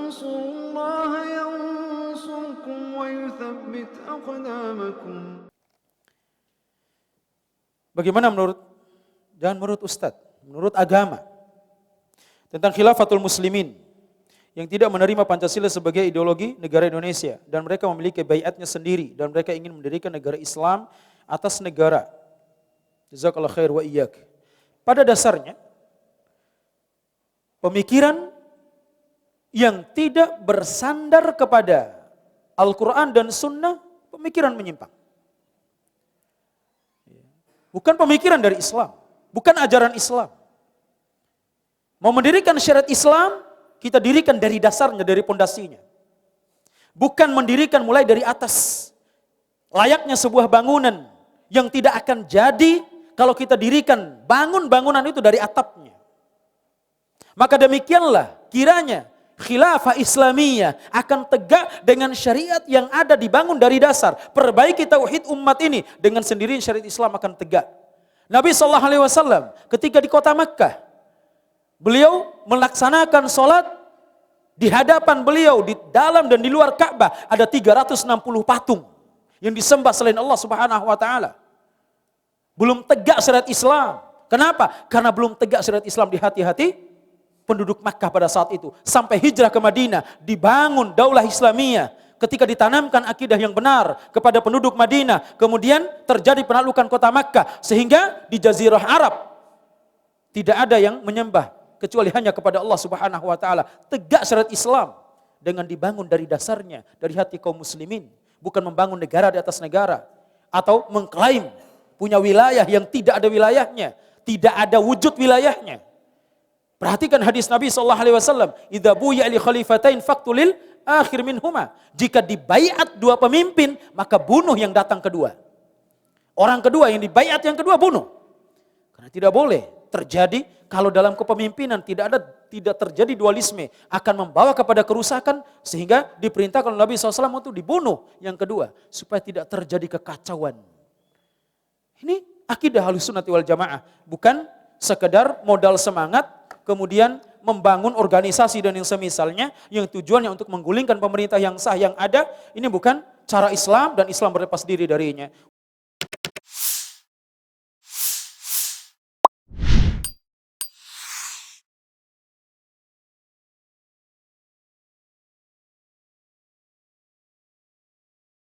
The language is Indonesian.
تنصروا الله ينصركم ويثبت أقدامكم. Bagaimana jangan menurut ustadz, menurut agama. Tentang khilafatul muslimin yang tidak menerima Pancasila sebagai ideologi negara Indonesia dan mereka memiliki baiatnya sendiri dan mereka ingin mendirikan negara Islam atas negara. Jazakallahu khair wa iyyak. Pada dasarnya pemikiran yang tidak bersandar kepada Al-Quran dan Sunnah, pemikiran menyimpang. Bukan pemikiran dari Islam, bukan ajaran Islam. Mau mendirikan syariat Islam, kita dirikan dari dasarnya, dari pondasinya. Bukan mendirikan mulai dari atas. Layaknya sebuah bangunan yang tidak akan jadi kalau kita dirikan bangun bangunan itu dari atapnya. Maka demikianlah kiranya khilafah Islamiyah akan tegak dengan syariat yang ada dibangun dari dasar. Perbaiki tauhid umat ini, dengan sendirinya syariat Islam akan tegak. Nabi SAW ketika di kota Makkah, beliau melaksanakan sholat, di hadapan beliau, di dalam dan di luar Ka'bah ada 360 patung yang disembah selain Allah Subhanahu wa taala. Belum tegak syariat Islam. Kenapa? Karena belum tegak syariat Islam di hati-hati penduduk Makkah pada saat itu. Sampai hijrah ke Madinah, dibangun daulah Islamiyah. Ketika ditanamkan akidah yang benar kepada penduduk Madinah, kemudian terjadi penaklukan kota Makkah, sehingga di Jazirah Arab tidak ada yang menyembah kecuali hanya kepada Allah Subhanahu wa taala. Tegak syariat Islam dengan dibangun dari dasarnya, dari hati kaum muslimin, bukan membangun negara di atas negara atau mengklaim punya wilayah yang tidak ada wilayahnya, tidak ada wujud wilayahnya. Perhatikan hadis Nabi SAW, idza buya li khalifatain faqtulil akhir minhuma. Jika dibaiat dua pemimpin, maka bunuh yang datang kedua. Orang kedua yang dibaiat yang kedua bunuh. Karena tidak boleh terjadi kalau dalam kepemimpinan tidak terjadi dualisme, akan membawa kepada kerusakan, sehingga diperintahkan oleh Nabi SAW untuk dibunuh yang kedua supaya tidak terjadi kekacauan. Ini akidah Ahlussunnati wal Jamaah, bukan sekedar modal semangat kemudian membangun organisasi dan yang semisalnya yang tujuannya untuk menggulingkan pemerintah yang sah yang ada. Ini bukan cara Islam dan Islam berlepas diri darinya.